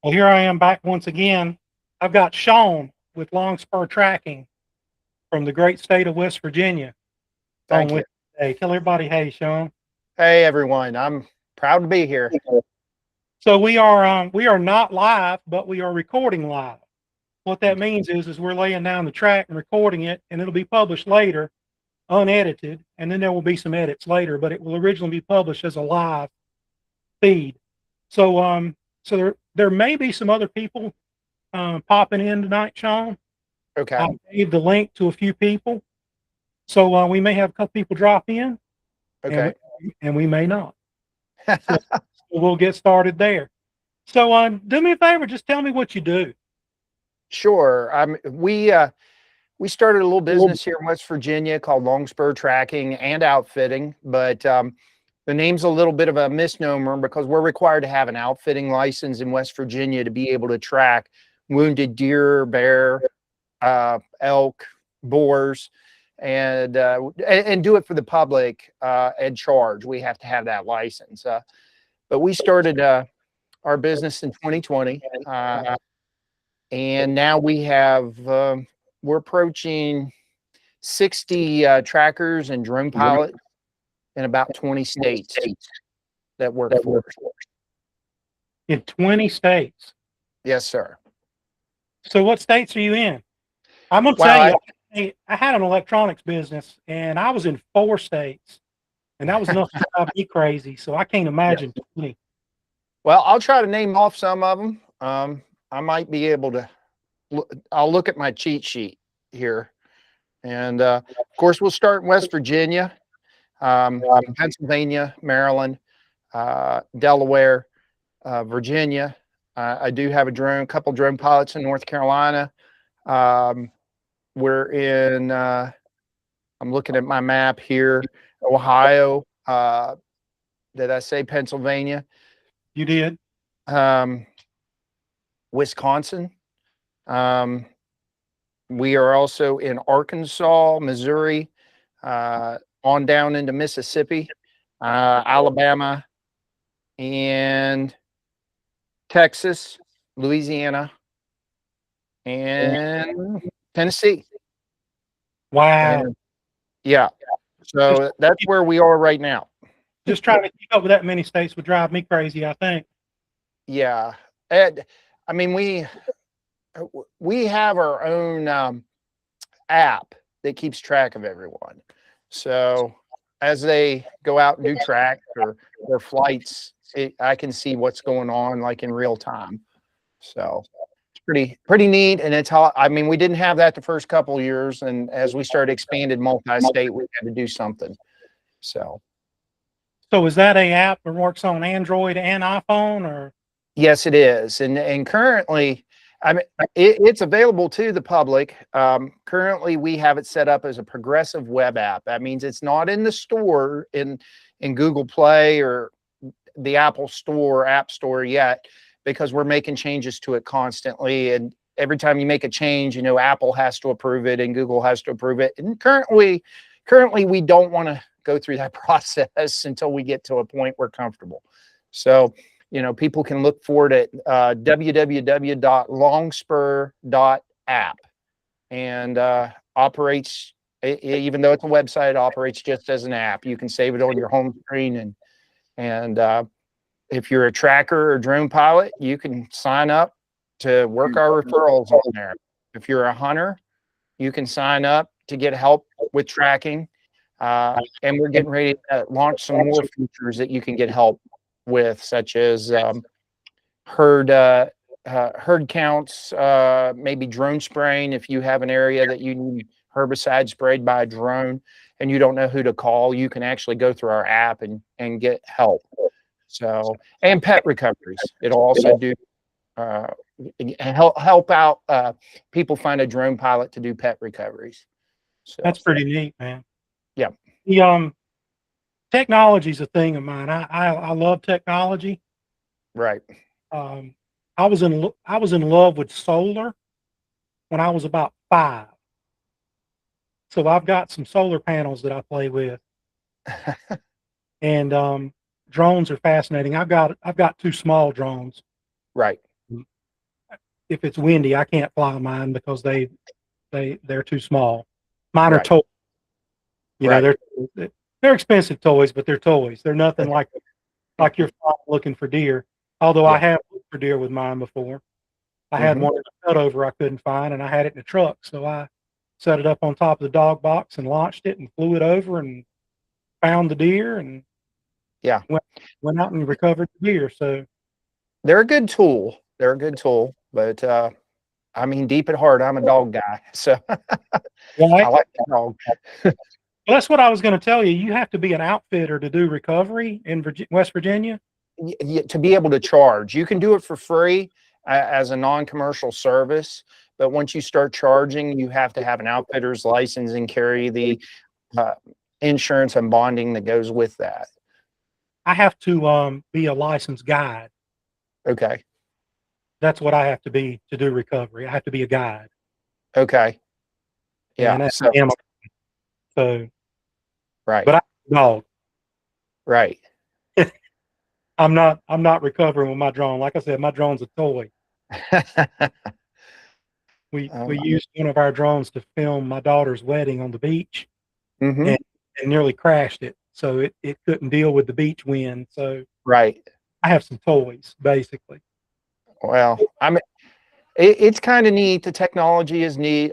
Well, here I am back once again. I've got Shon with Long Spur Tracking from the great state of West Virginia on Thank with you. today. Tell everybody, hey, Shon. Hey, everyone. I'm proud to be here. So we are not live, but we are recording live. What that means is we're laying down the track and recording it, and it'll be published later, unedited, and then there will be some edits later, but it will originally be published as a live feed. So there may be some other people popping in tonight, Shon. Okay. I gave the link to a few people, so we may have a couple people drop in, Okay. and we may not. So we'll get started there. So do me a favor, just tell me what you do. Sure. We started a little business here in West Virginia called Long Spur Tracking and Outfitting, but the name's a little bit of a misnomer because we're required to have an outfitting license in West Virginia to be able to track wounded deer, bear, elk, boars, and do it for the public at charge. We have to have that license. But we started our business in 2020, and now we have we're approaching 60 trackers and drone pilots in about 20 states that work for us. In 20 states. Yes, sir. So what states are you in? I'm gonna tell you, I had an electronics business, and I was in 4 states, and that was enough to drive me crazy. So I can't imagine 20. Well, I'll try to name off some of them. I might be able to. I'll look at my cheat sheet here, and of course, we'll start in West Virginia, Pennsylvania, Maryland, Delaware, Virginia. I do have a couple drone pilots in North Carolina. We're in. I'm looking at my map here. Ohio. Did I say Pennsylvania? You did. Wisconsin. We are also in Arkansas, Missouri, on down into Mississippi, Alabama, and Texas, Louisiana, and Tennessee. Wow. And, yeah. So that's where we are right now. Just trying to keep up with that many states would drive me crazy, I think. Yeah. And, I mean, we have our own app that keeps track of everyone. So as they go out and do track or their flights, I can see what's going on like in real time. So it's pretty neat. And it's how, I mean, we didn't have that the first couple of years. And as we started expanding multi-state, we had to do something. So is that a app that works on Android and iPhone, or? yes, it is. And currently, I mean, it's available to the public. Currently, we have it set up as a progressive web app. That means it's not in the store in Google Play or the Apple Store, App Store yet, because we're making changes to it constantly. And every time you make a change, you know, Apple has to approve it and Google has to approve it. And currently we don't want to go through that process until we get to a point we're comfortable. So, you know, people can look for it at www.longspur.app, and operates, even though it's a website, it operates just as an app. You can save it on your home screen, and if you're a tracker or drone pilot, you can sign up to work our referrals on there. If you're a hunter, you can sign up to get help with tracking. And we're getting ready to launch some more features that you can get help with, such as herd counts, maybe drone spraying. If you have an area that you need herbicide sprayed by a drone and you don't know who to call, you can actually go through our app and get help. So, and pet recoveries. It'll also do help out people find a drone pilot to do pet recoveries. So That's pretty neat, man. Yeah. The technology's a thing of mine. I love technology. Right. I was in love with solar when I was about 5. So I've got some solar panels that I play with, and drones are fascinating. I've got 2 small drones. Right. if it's windy, I can't fly mine because they're too small. Mine are Right. toys. You know, Right. they're expensive toys, but they're toys. They're nothing like you're looking for deer. Although I Yeah. have looked for deer with mine before. I had Mhm. one in a cutover I couldn't find, and I had it in the truck, so I set it up on top of the dog box and launched it and flew it over and found the deer and Yeah. went out and recovered the deer. So They're a good tool. They're a good tool, but I mean, deep at heart, I'm a dog guy, so I right. like the dog. Well, that's what I was going to tell you. You have to be an outfitter to do recovery in West Virginia. To be able to charge, you can do it for free as a non-commercial service, but once you start charging, you have to have an outfitter's license and carry the uh, insurance and bonding that goes with that. I have to be a licensed guide. Okay. That's what I have to be to do recovery. I have to be a guide. Okay. And Yeah. that's So so. right. But I'm a dog. Right. I'm not recovering with my drone. Like I said, my drone's a toy. We used one of our drones to film my daughter's wedding on the beach, Mm-hmm. and nearly crashed it. So it couldn't deal with the beach wind. So Right. I have some toys, basically. Well, it's kind of neat. The technology is neat.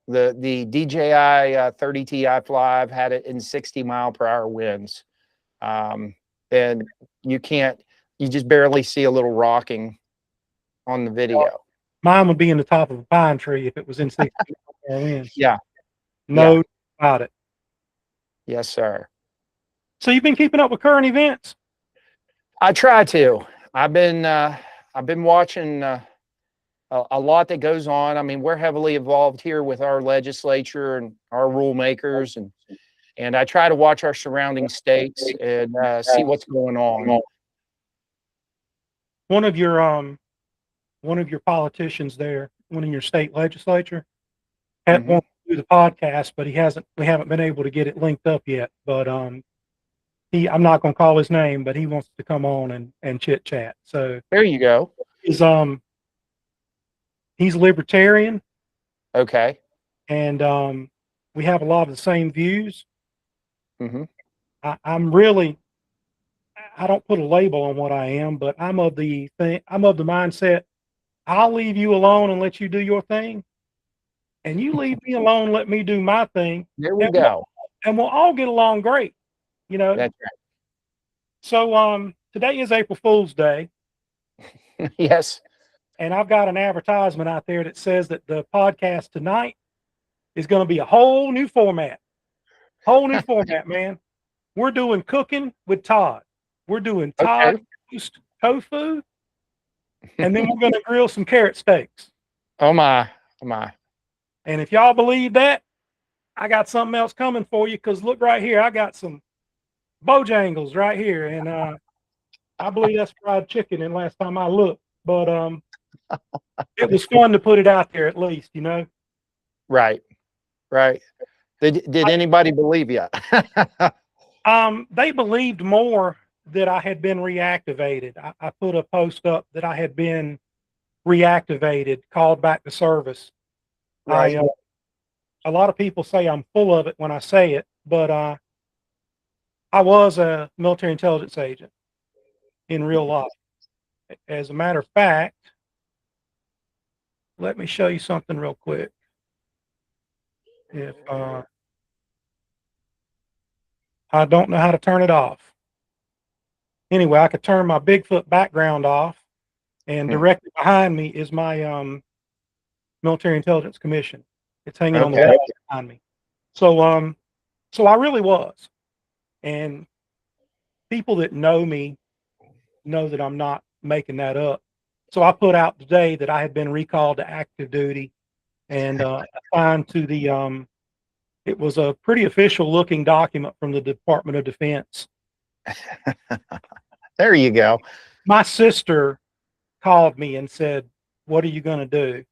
The DJI 30 Ti Fly, I've had it in 60-mile-per-hour winds, and you just barely see a little rocking on the video. Mine would be in the top of a pine tree if it was in 60-mile winds. Yeah. No Yeah. about it. Yes, sir. So you've been keeping up with current events? I try to. I've been watching a lot that goes on. I mean, we're heavily involved here with our legislature and our rule makers, and I try to watch our surrounding states and see what's going on. One of your politicians there, one in your state legislature, had Mhm. wanted to do the podcast, but we haven't been able to get it linked up yet. But I'm not going to call his name, but he wants to come on and chit chat. So There you go. he's libertarian, Okay. and we have a lot of the same views. Mhm. I don't put a label on what I am, but I'm of the mindset. I'll leave you alone and let you do your thing, and you leave me alone, let me do my thing, There we and go. we'll all get along great, you know. That's right. So today is April Fool's Day, Yes. and I've got an advertisement out there that says that the podcast tonight is going to be a whole new format. Whole new format, man. We're doing cooking with Todd. We're doing Todd Okay. roast tofu, and then we're going to grill some carrot steaks. Oh my. Oh my. And if y'all believe that, I got something else coming for you, because look right here. I got some Bojangles right here, and I believe that's fried chicken. And last time I looked, but it was fun to put it out there at least, you know. Right. Right. Did anybody believe you? They believed more that I had been reactivated. I put a post up that I had been reactivated, called back to service. Right. A lot of people say I'm full of it when I say it, but I was a military intelligence agent in real life. As a matter of fact, let me show you something real quick. If I don't know how to turn it off. Anyway, I could turn my Bigfoot background off, and directly behind me is my military intelligence commission. It's hanging on the wall behind me. So so I really was. And people that know me know that I'm not making that up. So I put out today that I had been recalled to active duty and assigned to the it was a pretty official looking document from the Department of Defense. There you go. My sister called me and said, "What are you going to do?"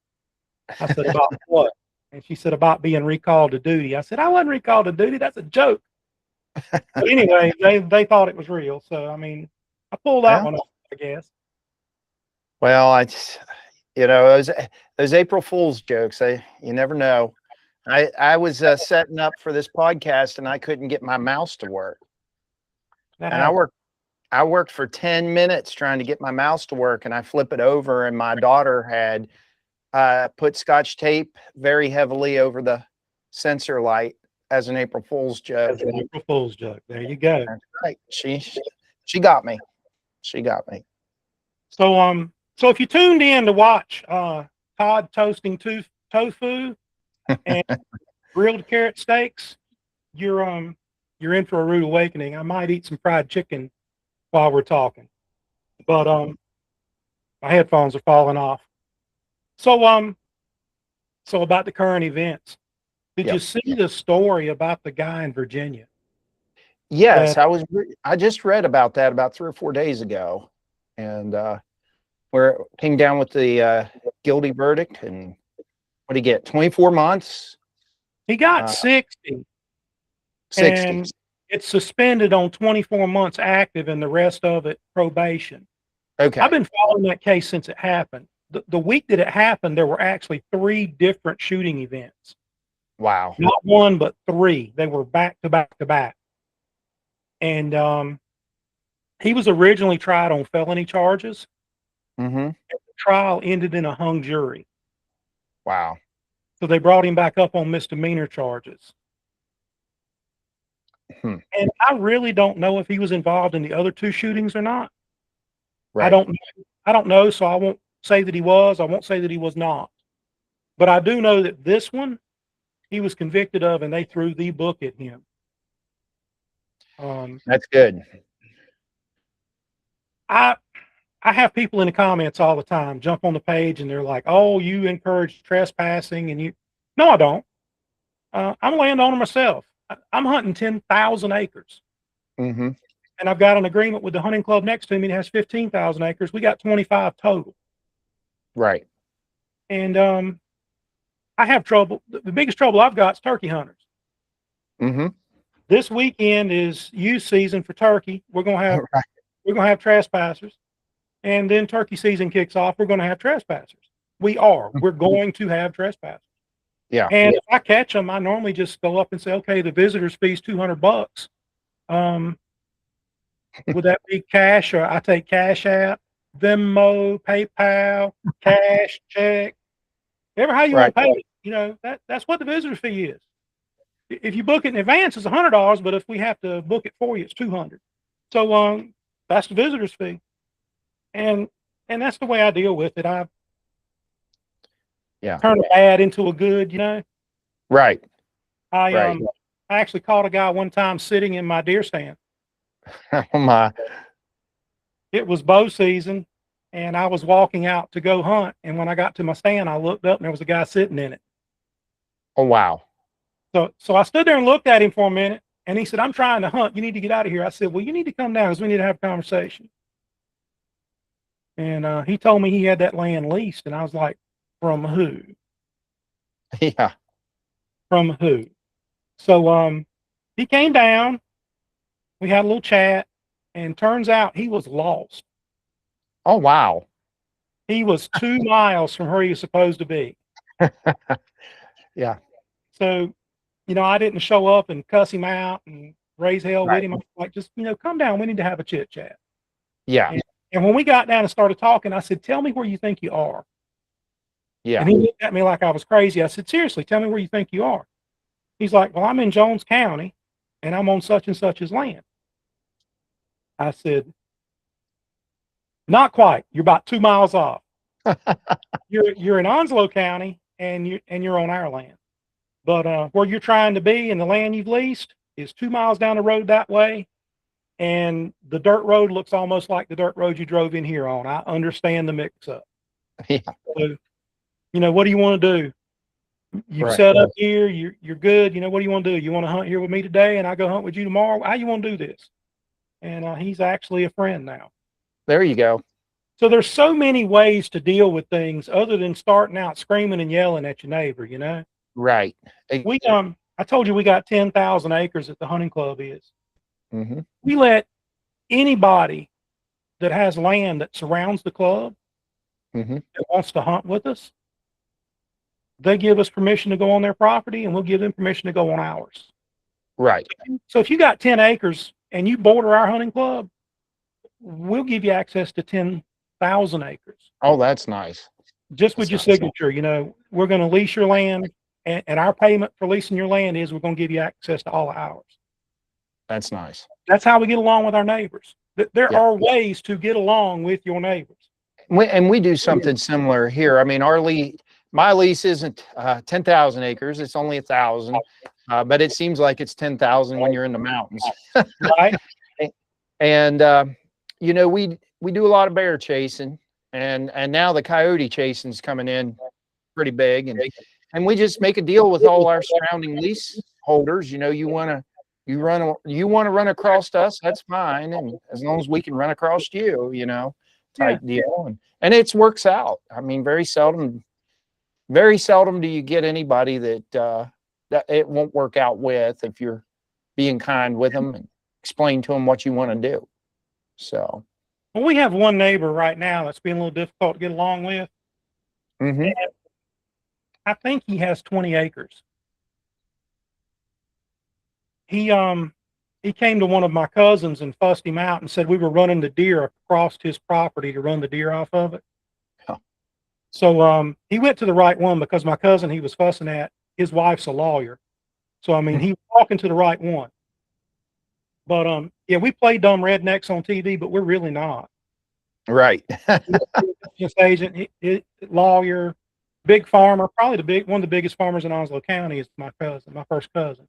I said, "About what?" And she said, "About being recalled to duty." I said, "I wasn't recalled to duty. That's a joke." But anyway, they thought it was real. So I mean, I pulled that Well, one off, I guess. well, You know, those April Fool's jokes. You never know. I was setting up for this podcast and I couldn't get my mouse to work. That And happens. I worked for 10 minutes trying to get my mouse to work, and I flip it over and my daughter had put Scotch tape very heavily over the sensor light as an April Fool's joke. That's an April Fool's joke. There you go. That's right. She got me. She got me. So if you tuned in to watch Todd toasting tofu and grilled carrot steaks, you're in for a rude awakening. I might eat some fried chicken while we're talking, but my headphones are falling off. So about the current events, did you see the story about the guy in Virginia? Yes, I just read about that about 3 or 4 days ago, and where it came down with the guilty verdict. And what did he get? 24 months. He got 60. 60. And it's suspended on 24 months active and the rest of it probation. Okay. I've been following that case since it happened. The week that it happened, there were actually 3 different shooting events. Wow. Not 1, but 3. They were back to back to back. And he was originally tried on felony charges. Mm-hmm. The trial ended in a hung jury. Wow. So they brought him back up on misdemeanor charges. And I really don't know if he was involved in the other 2 shootings or not. Right. I don't know, so I won't say that he was. I won't say that he was not. But I do know that this one, he was convicted of, and they threw the book at him. That's good. I have people in the comments all the time jump on the page and they're like, "Oh, you encourage trespassing," and you. No, I don't. I'm a landowner myself. I'm hunting 10,000 acres. Mm-hmm. And I've got an agreement with the hunting club next to me that has 15,000 acres. We got 25 total. Right. And I have trouble. The biggest trouble I've got is turkey hunters. Mm-hmm. This weekend is youth season for turkey. We're gonna have trespassers, and then turkey season kicks off. We're gonna have trespassers. We're going to have trespassers. Yeah. And if I catch them, I normally just go up and say, "Okay, the visitor's fee's $200. Would that be cash, or I take Cash App, Venmo, PayPal, cash, check, ever how you want to pay it? You know, that's what the visitor's fee is. If you book it in advance, it's $100, but if we have to book it for you, it's $200. So that's the visitor's fee, and that's the way I deal with it. I turn a bad into a good, you know. Right. I actually caught a guy one time sitting in my deer stand. Oh my! It was bow season, and I was walking out to go hunt. And when I got to my stand, I looked up, and there was a guy sitting in it. Oh wow! So I stood there and looked at him for a minute, and he said, "I'm trying to hunt. You need to get out of here." I said, "Well, you need to come down because we need to have a conversation." And he told me he had that land leased, and I was like, "From who?" Yeah. From who? So he came down. We had a little chat, and turns out he was lost. Oh wow! He was 2 miles from where he was supposed to be. Yeah. So, you know, I didn't show up and cuss him out and raise hell with him. I was like, just, you know, come down. We need to have a chit chat. Yeah. And when we got down and started talking, I said, "Tell me where you think you are." Yeah. And he looked at me like I was crazy. I said, "Seriously, tell me where you think you are." He's like, "Well, I'm in Jones County, and I'm on such and such's land." I said, "Not quite. You're about 2 miles off. You're in Onslow County, and you're on our land. But where you're trying to be and the land you've leased is 2 miles down the road that way, and the dirt road looks almost like the dirt road you drove in here on. I understand the mix-up. Yeah. So, you know, what do you want to do? You've set up here. You're good. You know, what do you want to do? You want to hunt here with me today, and I go hunt with you tomorrow? How you want to do this?" And he's actually a friend now. There you go. So there's so many ways to deal with things other than starting out screaming and yelling at your neighbor, you know? Right. I told you we got 10,000 acres at the hunting club is. Mm-hmm. We let anybody that has land that surrounds the club that wants to hunt with us, they give us permission to go on their property, and we'll give them permission to go on ours. Right. So if you got 10 acres and you border our hunting club, we'll give you access to 10,000 acres. Oh, that's nice. Just with your signature. You know, we're going to lease your land, and our payment for leasing your land is we're going to give you access to all of ours. That's nice. That's how we get along with our neighbors. There are ways to get along with your neighbors. We do something similar here. I mean, my lease isn't 10,000 acres. It's only 1,000, but it seems like it's 10,000 when you're in the mountains. Right. And, you know, we do a lot of bear chasing, and now the coyote chasing is coming in pretty big. And we just make a deal with all our surrounding lease holders. You know, you want to run across us, that's fine. And as long as we can run across you, you know, type deal. And it works out. I mean, very seldom do you get anybody that it won't work out with if you're being kind with them and explain to them what you want to do. So, well, we have one neighbor right now that's being a little difficult to get along with. I think he has 20 acres. He came to one of my cousins and fussed him out and said we were running the deer across his property to run the deer off of it. Huh. So he went to the right one, because my cousin he was fussing at, his wife's a lawyer. So I mean, he was talking to the right one. But yeah, we play dumb rednecks on TV, but we're really not. Right. Just agent, lawyer, big farmer, probably one of the biggest farmers in Onslow County is my cousin, my first cousin.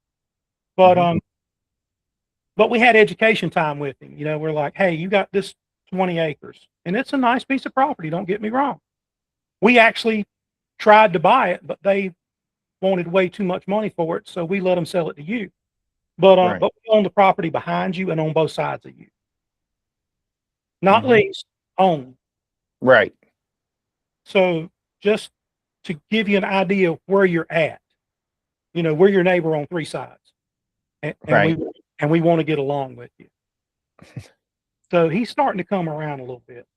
But we had education time with him. You know, we're like, hey, you got this 20 acres, and it's a nice piece of property. Don't get me wrong. We actually tried to buy it, but they wanted way too much money for it, so we let them sell it to you. But but we own the property behind you and on both sides of you. Not leased, owned. Right. So just to give you an idea of where you're at, you know, we're your neighbor on three sides. And we want to get along with you. So he's starting to come around a little bit.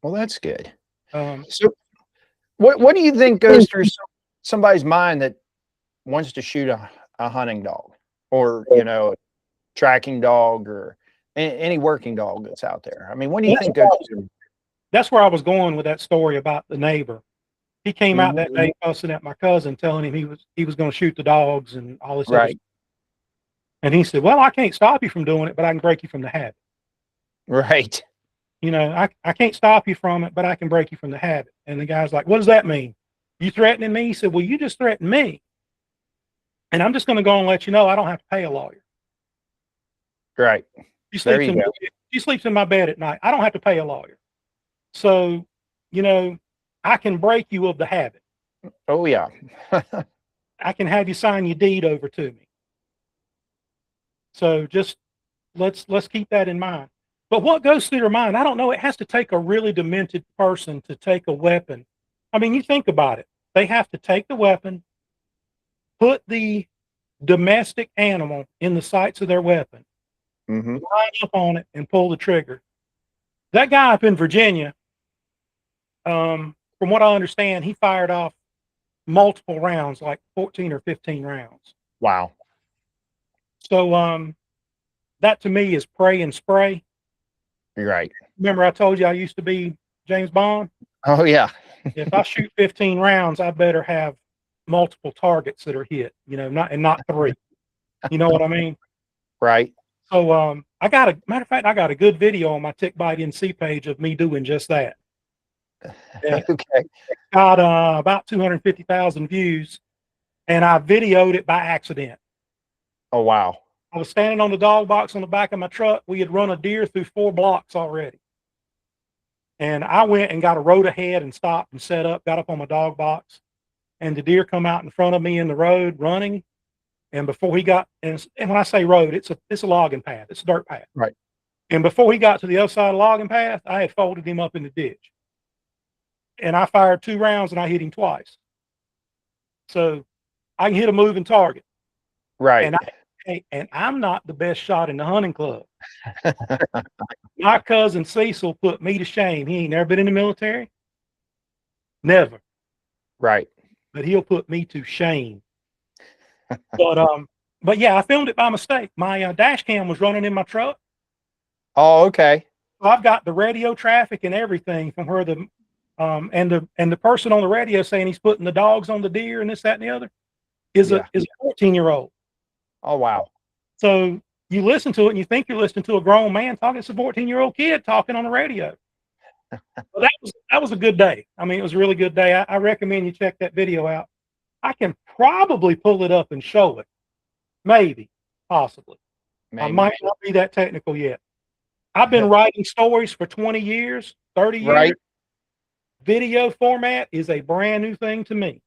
Well, that's good. So what do you think goes through somebody's mind that wants to shoot a hunting dog, or, you know, a tracking dog, or any working dog that's out there? I mean, what do you think goes through? That's where I was going with that story about the neighbor. He came out that day fussing at my cousin, telling him he was going to shoot the dogs and all this other stuff. And he said, well, I can't stop you from doing it, but I can break you from the habit. Right. You know, I can't stop you from it, but I can break you from the habit. And the guy's like, what does that mean? You threatening me? He said, well, you just threatened me. And I'm just going to go and let you know I don't have to pay a lawyer. Right. She sleeps in my bed at night. I don't have to pay a lawyer. So, you know, I can break you of the habit. Oh, yeah. I can have you sign your deed over to me. So just let's keep that in mind. But what goes through their mind, I don't know. It has to take a really demented person to take a weapon. I mean, you think about it. They have to take the weapon, put the domestic animal in the sights of their weapon, line up on it, and pull the trigger. That guy up in Virginia, from what I understand, he fired off multiple rounds, like 14 or 15 rounds. Wow. So that to me is pray and spray. You're right. Remember I told you I used to be James Bond? Oh, yeah. If I shoot 15 rounds, I better have multiple targets that are hit, you know, not three. You know what I mean? Right. So I got a good video on my TicBite NC page of me doing just that. Okay. Got about 250,000 views, and I videoed it by accident. Oh, wow. I was standing on the dog box on the back of my truck. We had run a deer through 4 blocks already. And I went and got a road ahead and stopped and set up, got up on my dog box, and the deer come out in front of me in the road running. And before he got, and when I say road, it's a logging path. It's a dirt path. Right. And before he got to the other side of the logging path, I had folded him up in the ditch. And I fired 2 rounds and I hit him twice. So I can hit a moving target. Right. And I'm not the best shot in the hunting club. My cousin Cecil put me to shame. He ain't never been in the military. Never. Right. But he'll put me to shame. But yeah, I filmed it by mistake. My dash cam was running in my truck. Oh, okay. So I've got the radio traffic and everything from where the and the person on the radio saying he's putting the dogs on the deer and this, that, and the other is Yeah. a 14-year-old. Oh, wow. So you listen to it and you think you're listening to a grown man talking. It's a 14-year-old kid talking on the radio. Well, that was a good day. I mean, it was a really good day. I recommend you check that video out. I can probably pull it up and show it. Maybe, possibly. Maybe. I might not be that technical yet. I've been writing stories for 20 years, 30 years. Right. Video format is a brand new thing to me.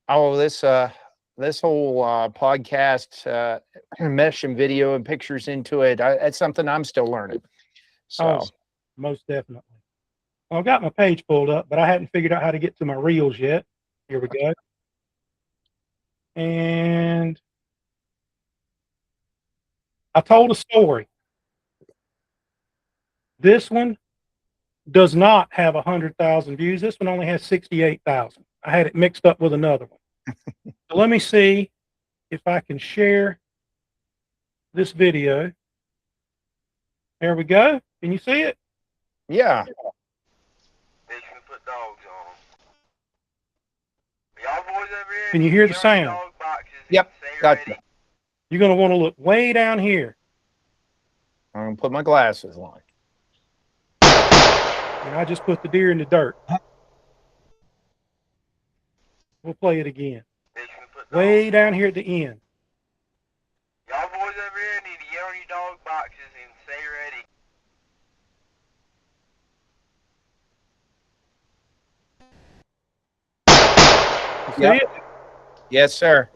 Oh, this whole podcast meshing video and pictures into it, that's something I'm still learning. So most definitely. Well, I've got my page pulled up, but I hadn't figured out how to get to my reels yet. Here we go. And I told a story. This one does not have 100,000 views. This one only has 68,000. I had it mixed up with another one. So let me see if I can share this video. There we go. Can you see it? Yeah. Put dogs on. Y'all boys over here, Can you hear the sound? Yep. Gotcha. You're going to want to look way down here. I'm going to put my glasses on. And I just put the deer in the dirt. We'll play it again. Way down here at the end. Y'all boys over here need to get on your dog boxes and stay ready. You see it? Yes, sir.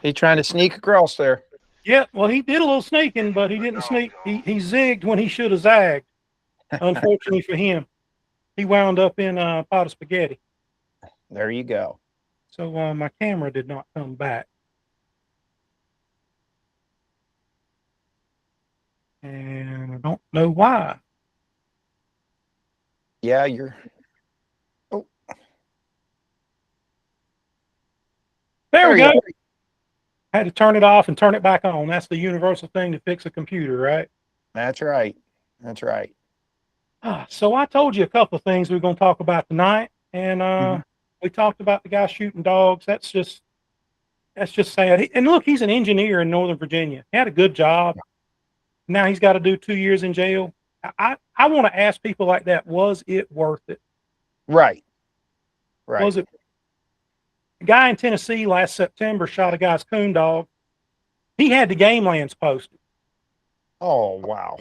He's trying to sneak across there. Yeah, well, he did a little sneaking, but he didn't sneak. He zigged when he should have zagged. Unfortunately for him, he wound up in a pot of spaghetti. There you go. So my camera did not come back. And I don't know why. Yeah, you're... Oh. There we go. I had to turn it off and turn it back on. That's the universal thing to fix a computer, right? That's right. That's right. So I told you a couple of things we're going to talk about tonight. And we talked about the guy shooting dogs. That's just sad. And look, he's an engineer in Northern Virginia. He had a good job. Now he's got to do 2 years in jail. I want to ask people like that, was it worth it? Right. Right. Was it? A guy in Tennessee last September shot a guy's coon dog. He had the game lands posted. Oh, wow.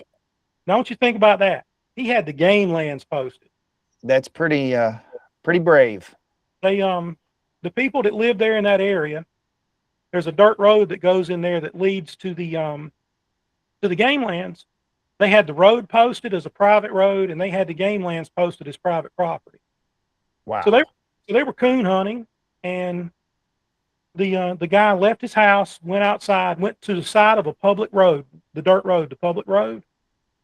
Now, don't you think about that? He had the game lands posted. That's pretty brave. They the people that live there in that area, there's a dirt road that goes in there that leads to the game lands. They had the road posted as a private road, and they had the game lands posted as private property. Wow. So they were coon hunting, and the guy left his house, went outside, went to the side of a public road, the dirt road, the public road,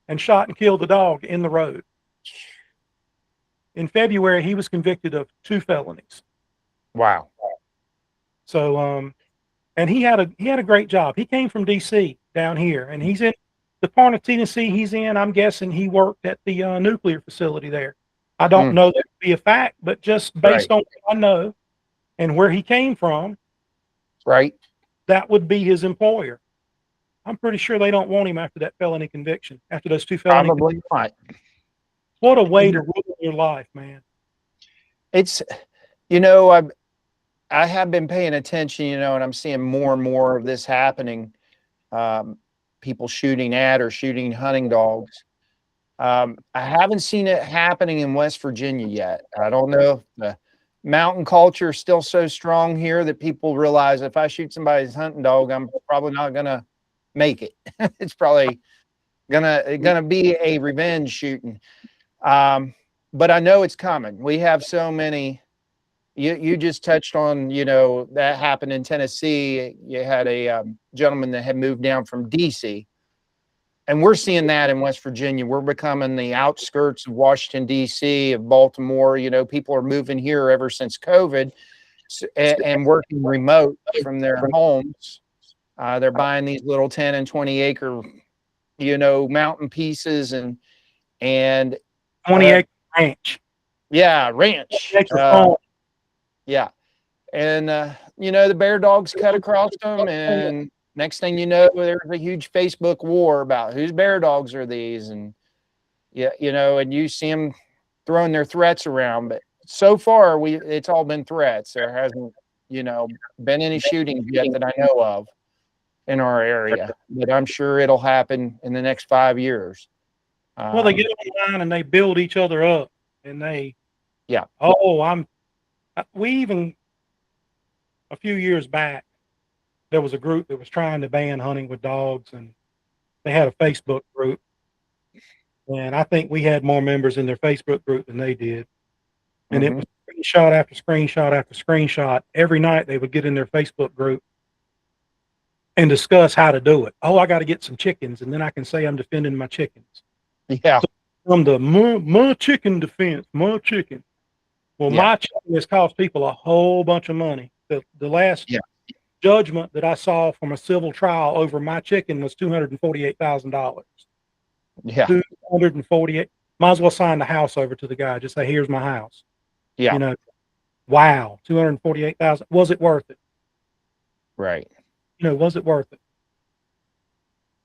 and shot and killed the dog in the road. In February, he was convicted of 2 felonies. Wow. So, and he had a great job. He came from DC down here, and he's in the part of Tennessee he's in. I'm guessing he worked at the nuclear facility there. I don't know that to be a fact, but just based on what I know and where he came from, right, that would be his employer. I'm pretty sure they don't want him after that felony conviction, after those 2 felony probably not. What a way to ruin your life, man. It's, I have been paying attention, and I'm seeing more and more of this happening. People shooting at or shooting hunting dogs. I haven't seen it happening in West Virginia yet. I don't know if the mountain culture is still so strong here that people realize if I shoot somebody's hunting dog, I'm probably not gonna make it. It's probably gonna be a revenge shooting. But I know it's coming. We have so many. You just touched on, that happened in Tennessee. You had a gentleman that had moved down from DC, And we're seeing that in West Virginia. We're becoming the outskirts of Washington, D.C., of Baltimore. You know, people are moving here ever since COVID and working remote from their homes. They're buying these little 10 and 20 acre, you know, mountain pieces and 20-acre ranch. Yeah, ranch. Yeah. And, you know, the bear dogs cut across them. And next thing you know, there's a huge Facebook war about whose bear dogs are these. And, yeah, you know, and you see them throwing their threats around. But so far, it's all been threats. There hasn't, you know, been any shootings yet that I know of in our area. But I'm sure it'll happen in the next 5 years. Well, they get online and they build each other up. And they, yeah. Oh, we even, a few years back, there was a group that was trying to ban hunting with dogs, and they had a Facebook group. And I think we had more members in their Facebook group than they did. And it was screenshot after screenshot after screenshot. Every night they would get in their Facebook group and discuss how to do it. Oh, I got to get some chickens, and then I can say I'm defending my chickens. Yeah. So from the my chicken defense, my chicken. Well, my chicken has cost people a whole bunch of money. The last judgment that I saw from a civil trial over my chicken was $248,000. Yeah. 248. Might as well sign the house over to the guy. Just say, here's my house. Yeah. You know, wow, 248,000. Was it worth it? Right. You know, was it worth it?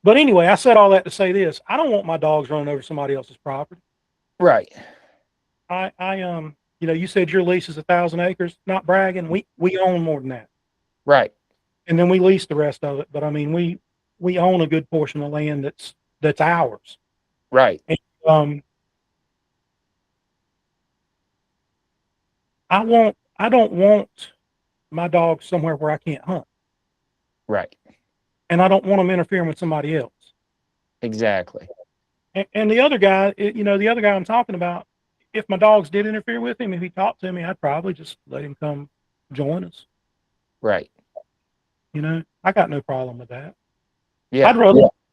But anyway, I said all that to say this. I don't want my dogs running over somebody else's property. Right. You know, you said your lease is 1,000 acres. Not bragging. We own more than that. Right. And then we lease the rest of it. But I mean, we own a good portion of land that's ours. Right. And, I don't want my dogs somewhere where I can't hunt. Right. And I don't want them interfering with somebody else. Exactly. And the other guy, you know, the other guy I'm talking about, if my dogs did interfere with him, if he talked to me, I'd probably just let him come join us. Right. You know, I got no problem with that. Yeah.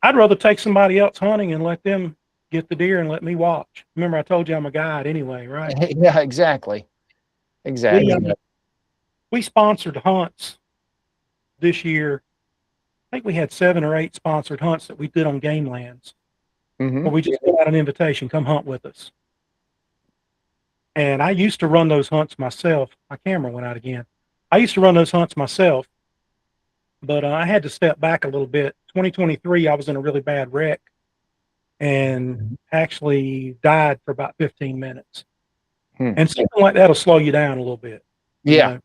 I'd rather take somebody else hunting and let them get the deer and let me watch. Remember, I told you I'm a guide anyway, right? Yeah, exactly. Exactly. We sponsored hunts this year. I think we had 7 or 8 sponsored hunts that we did on game lands. Where we just got an invitation, come hunt with us. And I used to run those hunts myself. My camera went out again. I used to run those hunts myself, but I had to step back a little bit. 2023, I was in a really bad wreck and actually died for about 15 minutes. And something like that'll slow you down a little bit. Yeah. You know?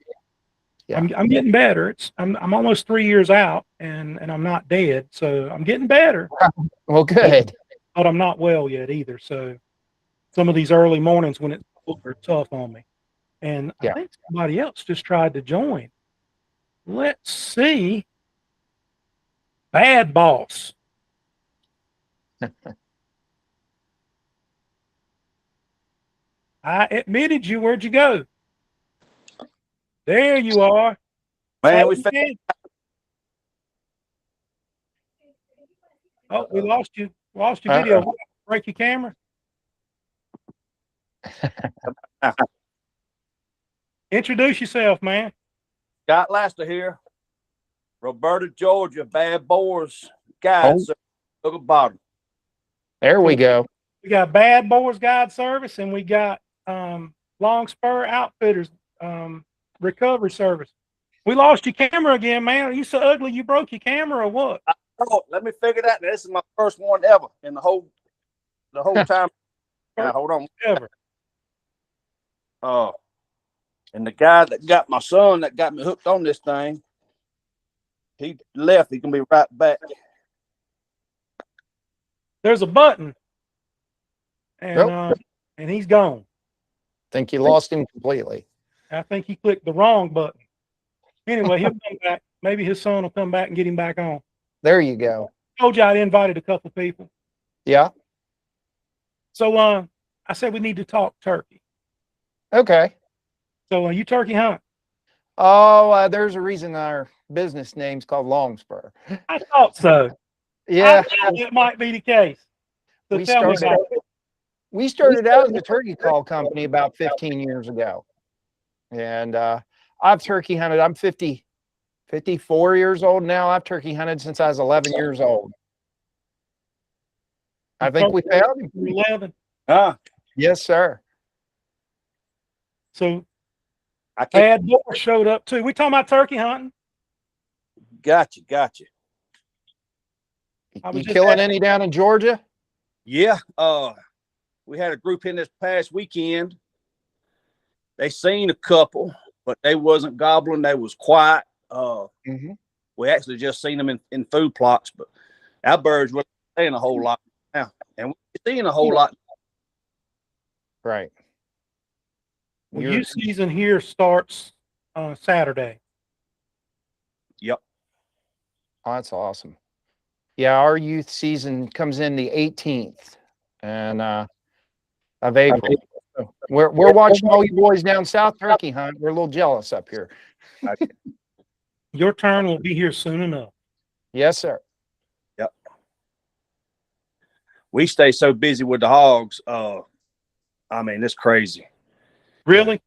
Yeah. I'm getting better. I'm almost 3 years out and I'm not dead. So I'm getting better. Well, good. But I'm not well yet either. So some of these early mornings when it's tough on me. And I think somebody else just tried to join. Let's see. Bad Boss. I admitted you. Where'd you go? There you are. Man, we lost you. Lost your video. Break your camera. Introduce yourself, man. Scott Laster here. Roberta, Georgia, Bad Boars Guide Service. Look at the bottom. There we go. We got Bad Boars Guide Service, and we got Long Spur Outfitters Recovery Service. We lost your camera again, man. Are you so ugly you broke your camera or what? Oh, let me figure that. This is my first one ever in the whole time. Now, hold on. Ever. And the guy that got my son that got me hooked on this thing, he left. He can be right back. There's a button, and he's gone. Think you lost him completely. I think he clicked the wrong button. Anyway, he'll come back. Maybe his son will come back and get him back on. There you go. I told you I'd invited a couple people. Yeah. So I said we need to talk turkey. Okay. So you turkey hunt? Oh, there's a reason our business name's called Long Spur. I thought so. Yeah, It might be the case. So we tell me started. about it. We started out as a turkey call company about 15 years ago, and I've turkey hunted. I'm 54 years old now. I've turkey hunted since I was 11 years old. I think we found him. 11. Yes, sir. So I can't. Bad Boars showed up too. We talking about turkey hunting? Gotcha. I was You just killing asking- any down in Georgia? Yeah. We had a group in this past weekend. They seen a couple, but they wasn't gobbling. They was quiet. We actually just seen them in food plots, but our birds were saying a whole lot now, and we're seeing a whole lot. Right. Well, youth season here starts Saturday. Yep. Oh, that's awesome. Yeah, our youth season comes in the 18th and of April. So we're watching all you boys down south turkey hunt. We're a little jealous up here. Your turn will be here soon enough. Yes, sir. Yep. We stay so busy with the hogs. I mean, it's crazy. Really?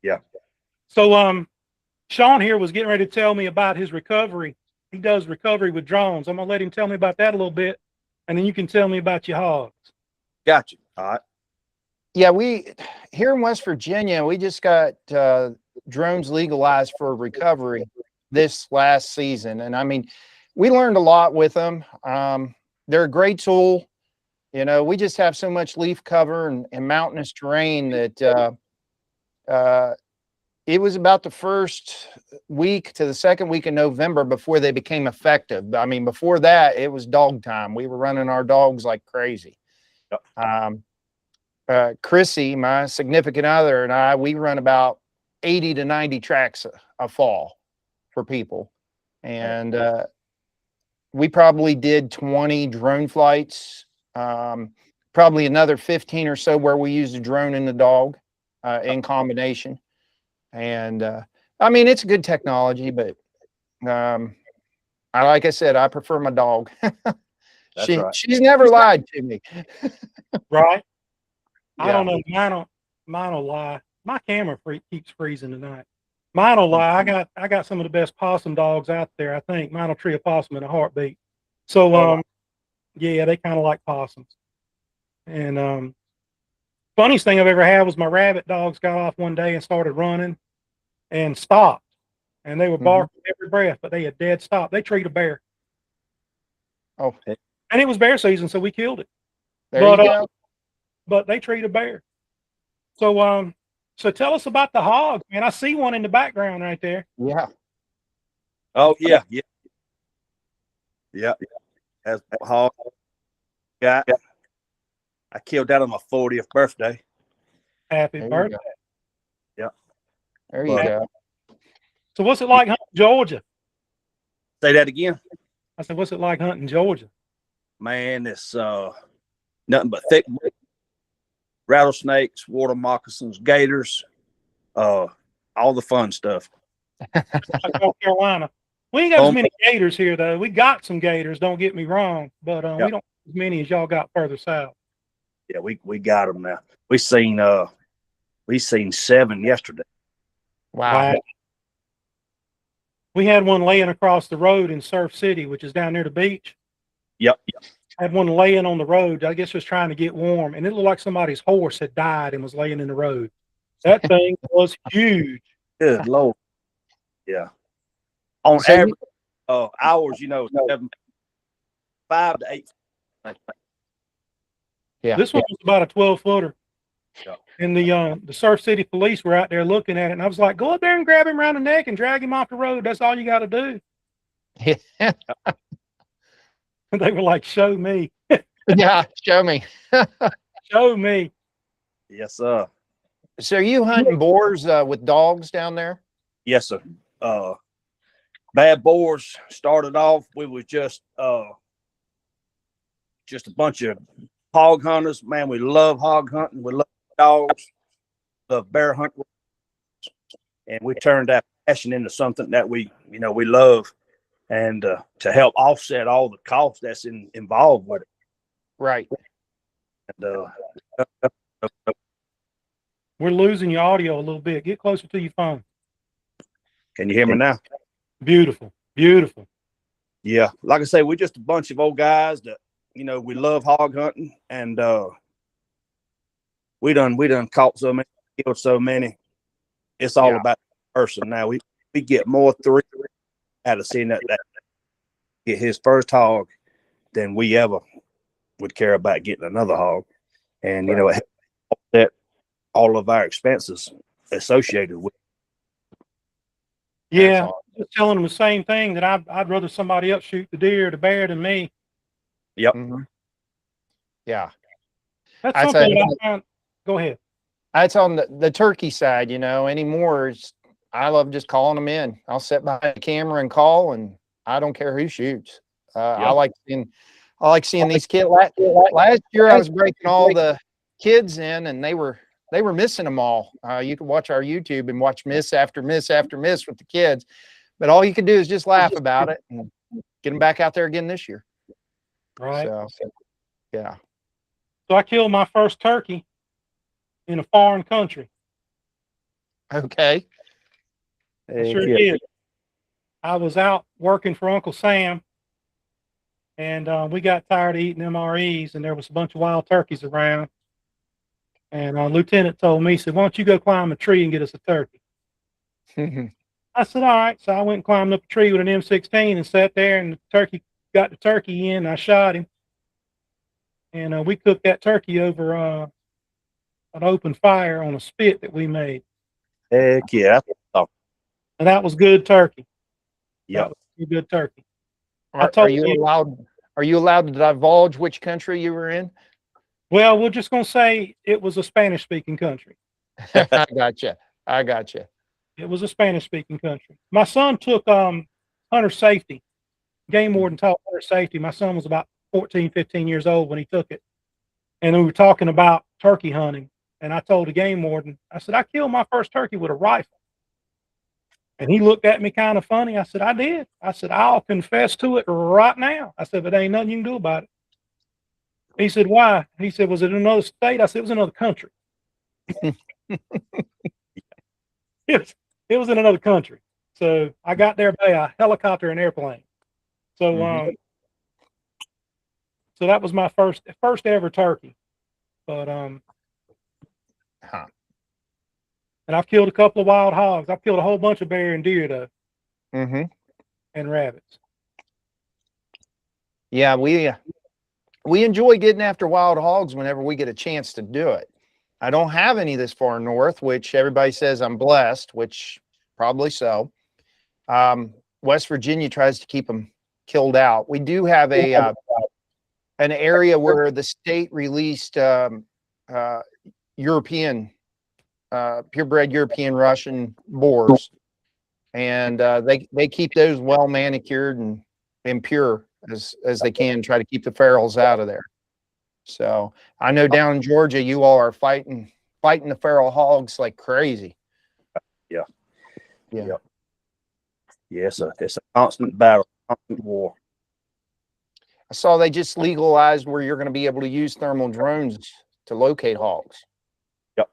Yeah. So Shon here was getting ready to tell me about his recovery. He does recovery with drones. I'm gonna let him tell me about that a little bit, and then you can tell me about your hogs. Gotcha. All right. Yeah, we here in West Virginia, we just got drones legalized for recovery this last season. And I mean, we learned a lot with them. They're a great tool. You know, we just have so much leaf cover and mountainous terrain that it was about the first week to the second week in November before they became effective. I mean, before that, it was dog time. We were running our dogs like crazy. Chrissy, my significant other, and I, we run about 80 to 90 tracks a fall for people. And we probably did 20 drone flights, probably another 15 or so where we used a drone and the dog in combination. And I mean, it's good technology, but like I said, I prefer my dog. She's never lied to me. Right? I Yeah. don't know. Mine will lie. My camera keeps freezing tonight. Mine will lie. I got some of the best possum dogs out there. I think mine will tree a possum in a heartbeat. So yeah, they kind of like possums. And funniest thing I've ever had was my rabbit dogs got off one day and started running and stopped. And they were barking every breath, but they had dead stop. They treat a bear. Oh, and it was bear season, so we killed it. there you go. But they treat a bear. So so tell us about the hogs, man. I see one in the background right there. Yeah. Oh yeah. As a hog got, I killed that on my 40th birthday. Happy There you birthday. go. There you go. So what's it like hunting Georgia? Say that again. I said, what's it like hunting Georgia? Man, it's nothing but thick rattlesnakes, water moccasins, gators, all the fun stuff. Like North Carolina. We ain't got as many gators here, though. We got some gators, don't get me wrong, but we don't have as many as y'all got further south. Yeah, we got them now. We seen 7 yesterday. Wow. We had one laying across the road in Surf City, which is down near the beach. Yep. Had one laying on the road. I guess just trying to get warm, and it looked like somebody's horse had died and was laying in the road. That thing was huge. Good Lord. Yeah. On average, hours, 5 to 8. Yeah. This one was about a 12-footer. Yeah. And the Surf City police were out there looking at it, and I was like, go up there and grab him around the neck and drag him off the road. That's all you got to do. Yeah. And they were like, show me. Yeah, show me. Show me. Yes, sir. So are you hunting boars with dogs down there? Yes, sir. Bad Boars started off. We was just a bunch of hog hunters. Man, we love hog hunting. We love dogs. Love bear hunting. And we turned that passion into something that we love. and to help offset all the costs that's involved with it. Right. And, We're losing your audio a little bit. Get closer to your phone. can you hear me now? Beautiful. Beautiful. Yeah, like I say, we're just a bunch of old guys that, you know, we love hog hunting, and we done caught so many, killed so many. It's all about the person now. We get more thrill out of seeing that get his first hog than we ever would care about getting another hog. And you know, it that all of our expenses associated with. Yeah, just telling them the same thing, that I'd rather somebody else shoot the deer, the bear than me. Yep. Yeah. That's something I found. Go ahead. That's on the turkey side, you know. Anymore, I love just calling them in. I'll sit behind the camera and call, and I don't care who shoots. I like seeing these kids. Last year, I was breaking all the kids in, and they were missing them all. You can watch our YouTube and watch miss after miss after miss with the kids, but all you can do is just laugh about it and get them back out there again this year. Right. So yeah. So I killed my first turkey in a foreign country. Okay. I sure did. I was out working for Uncle Sam, and we got tired of eating MREs, and there was a bunch of wild turkeys around. And Lieutenant told me, he said, "Why don't you go climb a tree and get us a turkey?" I said, "All right." So I went and climbed up a tree with an M16 and sat there, and got the turkey in, and I shot him. And we cooked that turkey over an open fire on a spit that we made. Heck yeah. And that was good turkey. Yeah. That was good turkey. Are you allowed to divulge which country you were in? Well, we're just going to say it was a Spanish-speaking country. I gotcha. It was a Spanish-speaking country. My son took hunter safety. Game warden taught hunter safety. My son was about 14, 15 years old when he took it. And we were talking about turkey hunting. And I told the game warden, I said, "I killed my first turkey with a rifle." And he looked at me kind of funny. I said, "I did." I said, "I'll confess to it right now." I said, "But there ain't nothing you can do about it." He said, "Why?" He said, "Was it in another state?" I said, "It was another country." It was in another country. So I got there by a helicopter and airplane. So so that was my first ever turkey. But and I've killed a couple of wild hogs. I've killed a whole bunch of bear and deer though. And rabbits. Yeah, we enjoy getting after wild hogs whenever we get a chance to do it. I don't have any this far north, which everybody says I'm blessed, which probably so. West Virginia tries to keep them killed out. We do have an area where the state released European purebred European Russian boars, and they keep those well manicured and pure as they can, try to keep the ferals out of there. So I know down in Georgia, you all are fighting the feral hogs like crazy. Yeah. It's a constant battle, constant war. I saw they just legalized where you're going to be able to use thermal drones to locate hogs. Yep.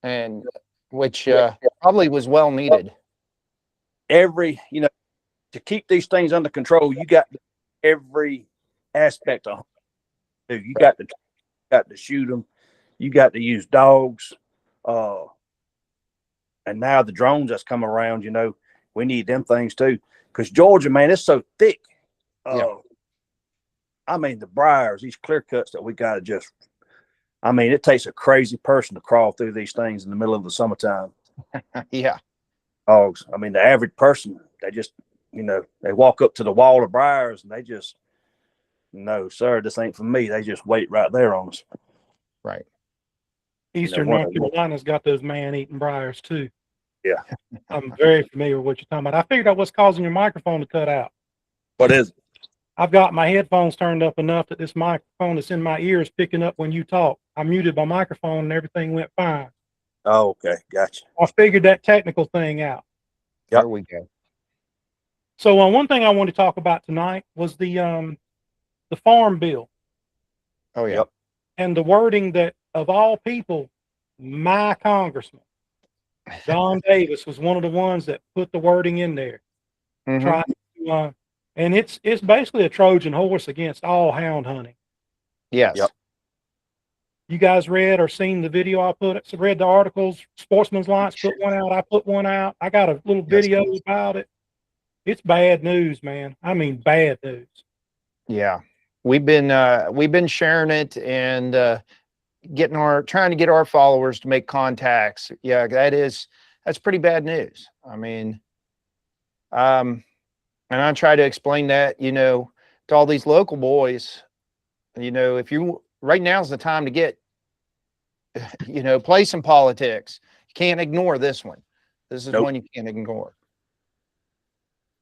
And which probably was well needed. To keep these things under control, you got every aspect of it. You got to shoot them. You got to use dogs. And now the drones that's come around, we need them things too. Because Georgia, man, it's so thick. I mean, the briars, these clear cuts that we got to it takes a crazy person to crawl through these things in the middle of the summertime. Yeah. Dogs. I mean, the average person, they just, they walk up to the wall of briars and they just, "No, sir, this ain't for me." They just wait right there on us. Right. Eastern North Carolina's got those man-eating briars too. Yeah. I'm very familiar with what you're talking about. I figured out what's causing your microphone to cut out. What is it? I've got my headphones turned up enough that this microphone that's in my ear is picking up when you talk. I muted my microphone and everything went fine. Oh, okay. Gotcha. I figured that technical thing out. Yep. There we go. So one thing I wanted to talk about tonight was the farm bill. Oh yeah. Yep. And the wording that, of all people, my congressman, Don Davis, was one of the ones that put the wording in there. Mhm. Trying to, and it's basically a Trojan horse against all hound hunting. Yes. Yep. You guys read or seen the video I read the articles. Sportsman's Alliance put one out. I put one out. I got a little video about it. It's bad news, man. I mean, bad news. Yeah. We've been sharing it and trying to get our followers to make contacts. Yeah, that's pretty bad news. I mean, and I try to explain that, to all these local boys, if you, right now's the time to get, play some politics. You can't ignore this one. This is one you can't ignore.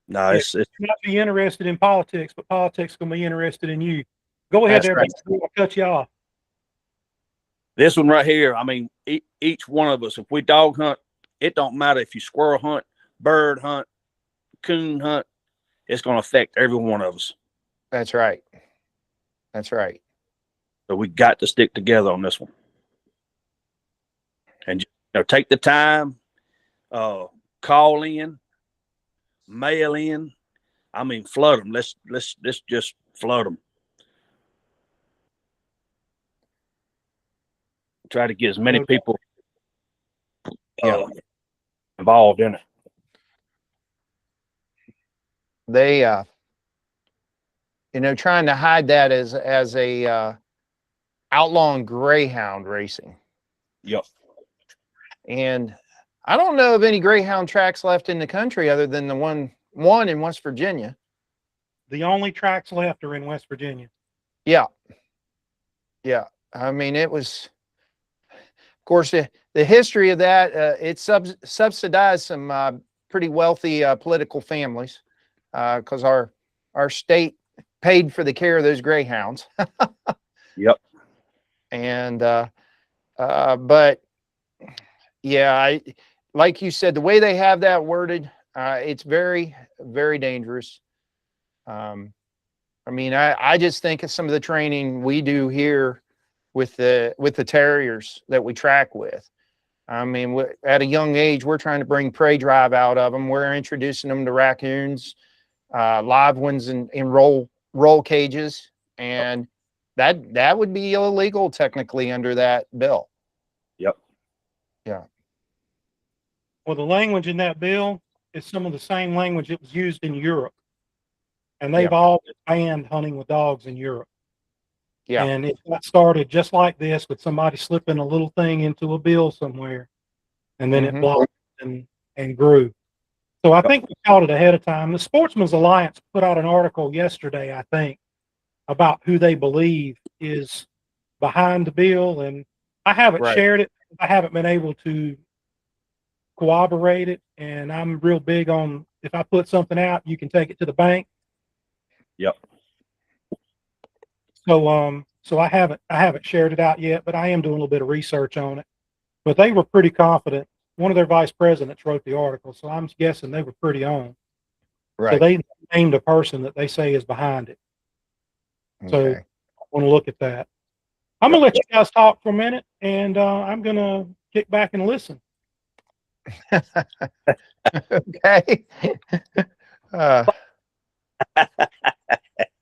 No, it's Not be interested in politics, but politics gonna be interested in you. Go ahead, That's there. right. I'll cut you off. this one right here. I mean, each one of us, if we dog hunt, it don't matter if you squirrel hunt, bird hunt, coon hunt, it's going to affect every one of us. That's right. That's right. So we got to stick together on this one. And take the time, call in, mail in. I mean, flood them. Let's just flood them. Try to get as many people involved in it. They trying to hide that as a outlawing greyhound racing. Yep. And I don't know of any greyhound tracks left in the country other than the one in West Virginia. The only tracks left are in West Virginia. Yeah. Yeah. I mean, it was, of course, the history of that, it subsidized some pretty wealthy political families because our state paid for the care of those greyhounds. Yep. And, but yeah, like you said, the way they have that worded, it's very, very dangerous. I mean, I just think of some of the training we do here with the terriers that we track with. I mean, at a young age, we're trying to bring prey drive out of them. We're introducing them to raccoons, live ones in roll cages, and that would be illegal technically under that bill. Yep. Yeah. Well, the language in that bill is some of the same language that was used in Europe. And they've all banned hunting with dogs in Europe. Yeah. And it got started just like this, with somebody slipping a little thing into a bill somewhere. And then it blocked and grew. So I think we caught it ahead of time. The Sportsman's Alliance put out an article yesterday, I think, about who they believe is behind the bill. And I haven't shared it. I haven't been able to corroborate it. And I'm real big on, if I put something out, you can take it to the bank. Yep. So I haven't shared it out yet, but I am doing a little bit of research on it. But they were pretty confident. One of their vice presidents wrote the article, so I'm guessing they were pretty on. Right. So they named a person that they say is behind it. So I want to look at that. I'm gonna let you guys talk for a minute, and I'm gonna kick back and listen. Okay.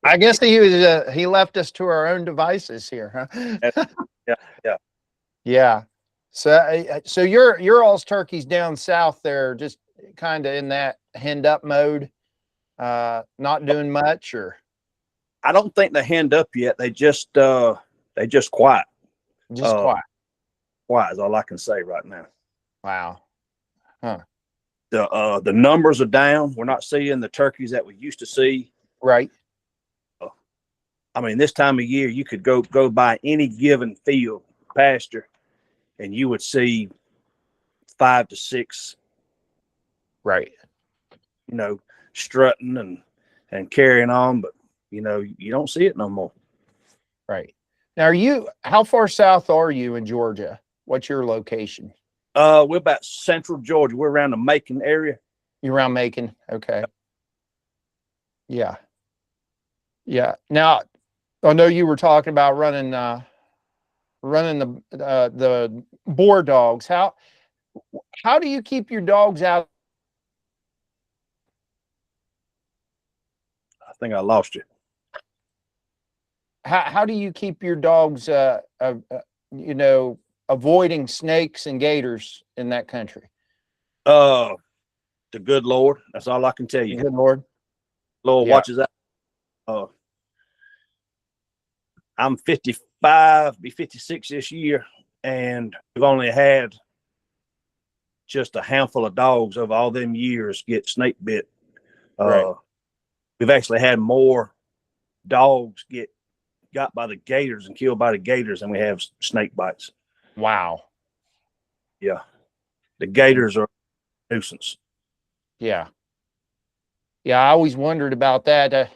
I guess he left us to our own devices here, huh? Yeah. So your all's turkeys down south there, just kind of in that henned up mode, not doing much, or I don't think they hand up yet. They just quiet. Just quiet. Quiet is all I can say right now. Wow. Huh. The numbers are down. We're not seeing the turkeys that we used to see. Right. I mean, this time of year, you could go by any given field pasture, and you would see 5 to 6. Right. Strutting and carrying on, but you don't see it no more. Right. Now, how far south are you in Georgia? What's your location? We're about central Georgia. We're around the Macon area. You're around Macon. Okay. Yeah. Yeah. Now, I know you were talking about running the boar dogs. How do you keep your dogs out? I think I lost you. How do you keep your dogs, you know, avoiding snakes and gators in that country? The good Lord. That's all I can tell you. Good Lord. Lord Yeah. watches out. I'm 55, be 56 this year, and we've only had just a handful of dogs over all them years get snake bit. Right. We've actually had more dogs get got by the gators and killed by the gators than we have snake bites. Wow. Yeah. The gators are a nuisance. Yeah. Yeah. I always wondered about that.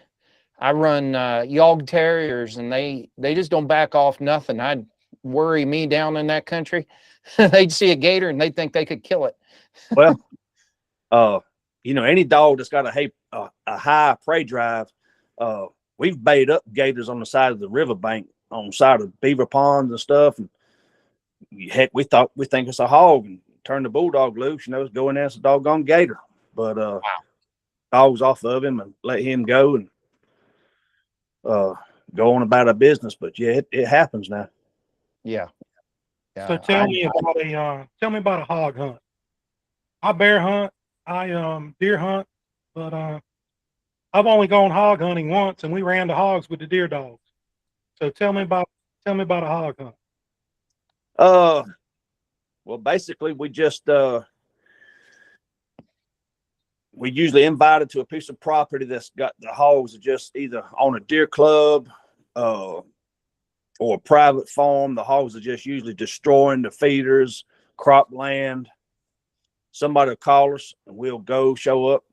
I run Yog Terriers, and they just don't back off nothing. I'd worry me down in that country. They'd see a gator and they'd think they could kill it. Well, you know, any dog that's got a high prey drive, we've bait up gators on the side of the riverbank, on the side of beaver ponds and stuff. And heck, we think it's a hog and turn the bulldog loose, you know, it's going there, it's a doggone gator. But Wow. dogs off of him and let him go and go on about our business. But yeah, it happens now. Yeah. Yeah. So tell me about a hog hunt. I bear hunt, I deer hunt, but I've only gone hog hunting once, and we ran the hogs with the deer dogs. So tell me about a hog hunt. Well, basically, we usually invited to a piece of property that's got the hogs just either on a deer club, or a private farm. The hogs are just usually destroying the feeders, cropland. Somebody will call us and we'll go show up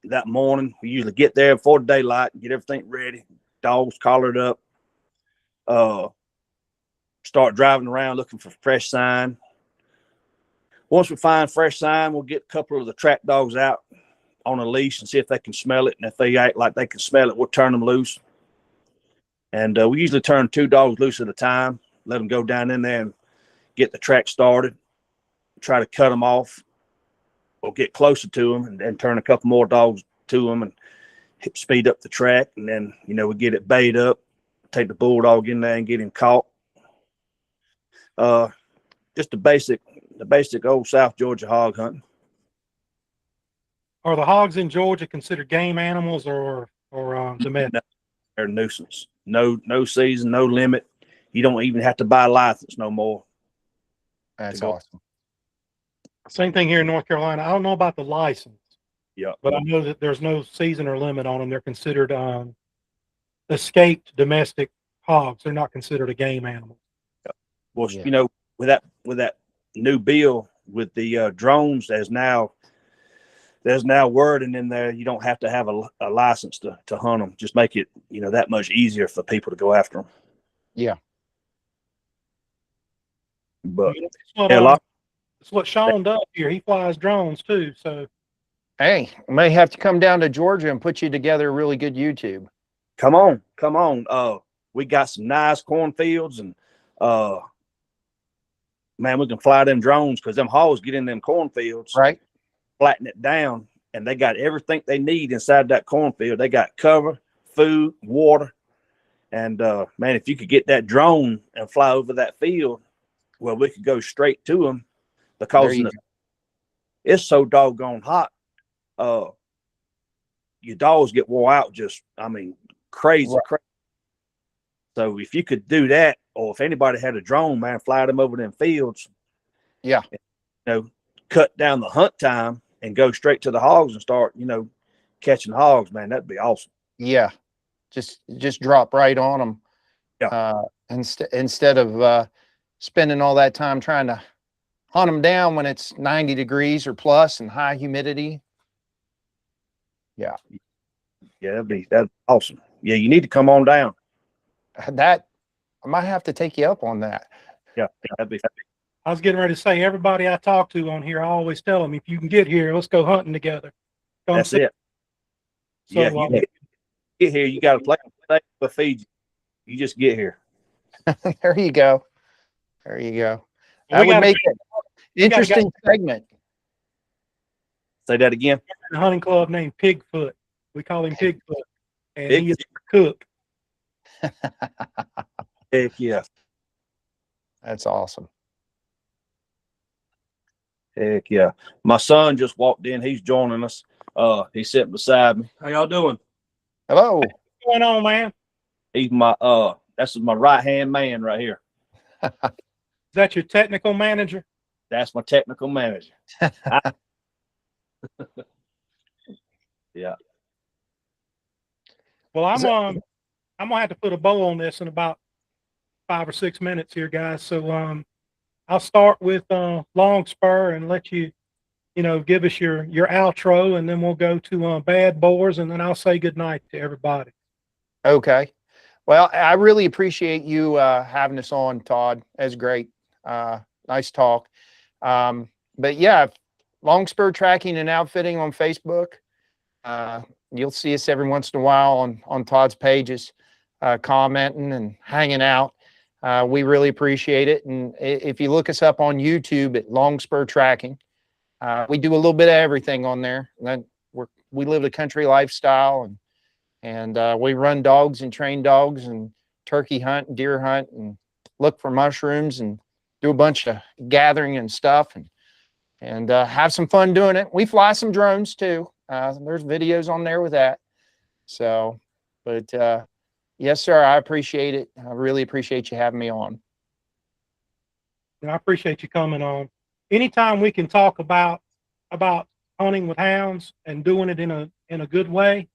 that morning. We usually get there before daylight and get everything ready. Dogs collared up. Start driving around looking for fresh sign. Once we find fresh sign, we'll get a couple of the track dogs out on a leash and see if they can smell it. And if they act like they can smell it, we'll turn them loose. And we usually turn 2 dogs loose at a time, let them go down in there and get the track started, try to cut them off or get closer to them, and then turn a couple more dogs to them and speed up the track. And then, you know, we get it bait up, take the bulldog in there and get him caught. Just the basic old South Georgia hog hunting. Are the hogs in Georgia considered game animals or domestic? No, they're a nuisance. No season, no limit. You don't even have to buy a license no more. That's awesome. Same thing here in North Carolina. I don't know about the license. Yeah. But I know that there's no season or limit on them. They're considered escaped domestic hogs. They're not considered a game animal. Well, you know, with that new bill with the drones, there's now wording in there. You don't have to have a license to hunt them. Just make it, you know, that much easier for people to go after them. Yeah. But it's what Shon does here. He flies drones too. So, hey, I may have to come down to Georgia and put you together a really good YouTube. Come on. We got some nice cornfields, and man, we can fly them drones because them hogs get in them cornfields, right? Flatten it down, and they got everything they need inside that cornfield. They got cover, food, water, and man, if you could get that drone and fly over that field, well, we could go straight to them because it's so doggone hot. Your dogs get wore out just, I mean, crazy. So if you could do that, or if anybody had a drone, man, fly them over them fields, you know, cut down the hunt time and go straight to the hogs and start, you know, catching hogs, man, that'd be awesome. Yeah, just drop right on them. Yeah. Instead of spending all that time trying to hunt them down when it's 90 degrees or plus and high humidity. Yeah. Yeah, that'd be awesome. Yeah, you need to come on down. That I might have to take you up on that. Yeah, that'd be. I was getting ready to say, everybody I talk to on here, I always tell them, if you can get here, let's go hunting together. That's it. So, yeah, get here, you got to play for feed you. You just get here. There you go. There you go. We That would got make it we got a guy- interesting segment. Say that again. in a hunting club named Pigfoot. We call him Pigfoot, and Big- he is a cook. Heck yeah. That's awesome. Heck yeah. My son just walked in. He's joining us. He's sitting beside me. How y'all doing? Hello. What's going on, man? He's my that's my right-hand man right here. Is that your technical manager? That's my technical manager. Yeah. Well, I'm gonna have to put a bow on this in about 5 or 6 minutes here, guys. So I'll start with Long Spur and let you, give us your outro, and then we'll go to Bad Boars, and then I'll say goodnight to everybody. Okay. Well, I really appreciate you having us on, Todd. That's great. Nice talk. But yeah, Long Spur Tracking and Outfitting on Facebook. You'll see us every once in a while on Todd's pages, commenting and hanging out. We really appreciate it. And if you look us up on YouTube at Long Spur Tracking, we do a little bit of everything on there. And then we live a country lifestyle, and we run dogs and train dogs and turkey hunt and deer hunt and look for mushrooms and do a bunch of gathering and stuff and have some fun doing it. We fly some drones too. There's videos on there with that. So, but yes, sir, I appreciate it. I really appreciate you having me on. And I appreciate you coming on. Anytime we can talk about hunting with hounds and doing it in a good way,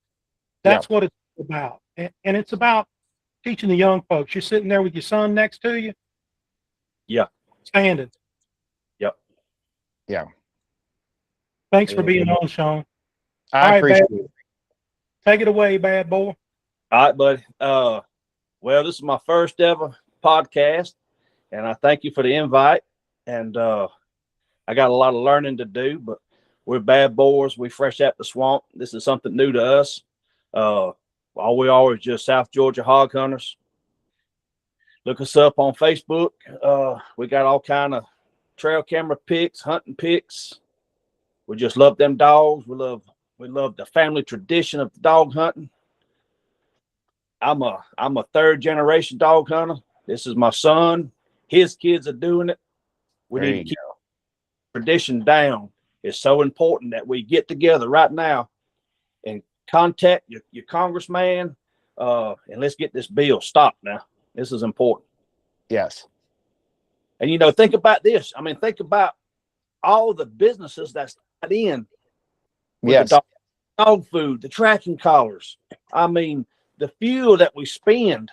that's what it's about. And it's about teaching the young folks. You're sitting there with your son next to you. Yeah. Standing. Yep. Yeah. Thanks for being on, Shon. I appreciate it. Take it away, Bad Boy. All right, buddy. Well, this is my first ever podcast, and I thank you for the invite. And I got a lot of learning to do, but we're Bad Boars. We fresh out the swamp. This is something new to us. All we are is just South Georgia hog hunters. Look us up on Facebook. We got all kind of trail camera pics, hunting pics. We just love them dogs. We love the family tradition of dog hunting. I'm a third generation dog hunter. This is my son. His kids are doing it. We need to keep tradition down. It's so important that we get together right now and contact your congressman, and let's get this bill stopped now. This is important. Yes. And think about this. I mean, think about all the businesses that's in with the dog food, the tracking collars. I mean, the fuel that we spend,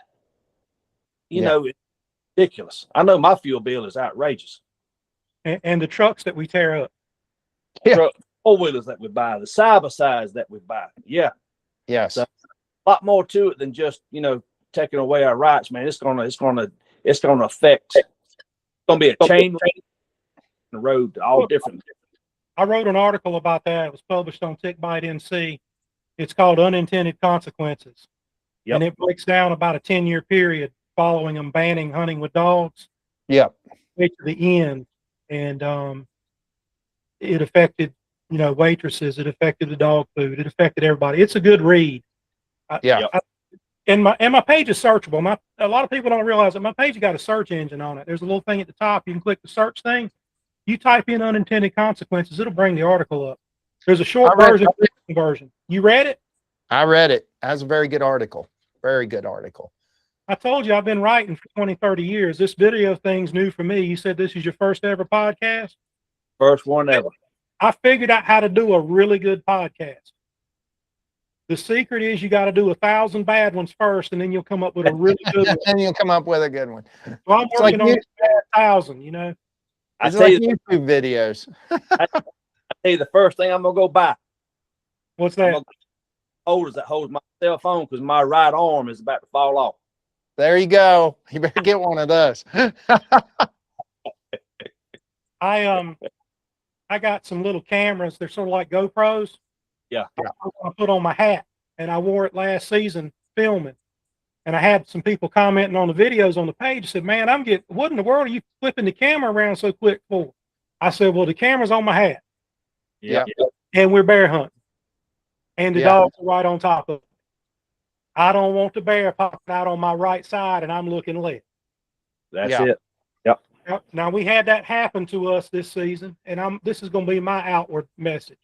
it's ridiculous. I know my fuel bill is outrageous. And the trucks that we tear up. Yeah. Four-wheelers that we buy, the side-by-sides that we buy. Yeah. Yes. So, a lot more to it than just, taking away our rights, man. It's gonna affect. It's gonna be a chain the road to all different. I wrote an article about that. It was published on TicBite NC. It's called Unintended Consequences. Yep. And it breaks down about a 10-year period following them banning hunting with dogs. Yep. Way to the end. And it affected, waitresses. It affected the dog food. It affected everybody. It's a good read. And my page is searchable. A lot of people don't realize that my page has got a search engine on it. There's a little thing at the top. You can click the search thing. You type in unintended consequences, it'll bring the article up. There's a short version. You read it? I read it. That's a very good article. Very good article. I told you I've been writing for 20, 30 years. This video thing's new for me. You said this is your first ever podcast? First one ever. I figured out how to do a really good podcast. The secret is you got to do 1,000 bad ones first, and then you'll come up with a really good one. And you'll come up with a good one. So I'm working on 1,000, I It's tell like you, YouTube videos. I tell you, the first thing I'm gonna go buy. What's that? Holders that holds my cell phone because my right arm is about to fall off. There you go. You better get one of those. I got some little cameras. They're sort of like GoPros. Yeah. I put on my hat, and I wore it last season filming. And I had some people commenting on the videos on the page, said, man, what in the world are you flipping the camera around so quick for? I said, well, the camera's on my hat. Yeah. And we're bear hunting. And the Yeah. dogs are right on top of it. I don't want the bear popping out on my right side and I'm looking left. That's it. Yep. Now we had that happen to us this season, and this is going to be my outward message.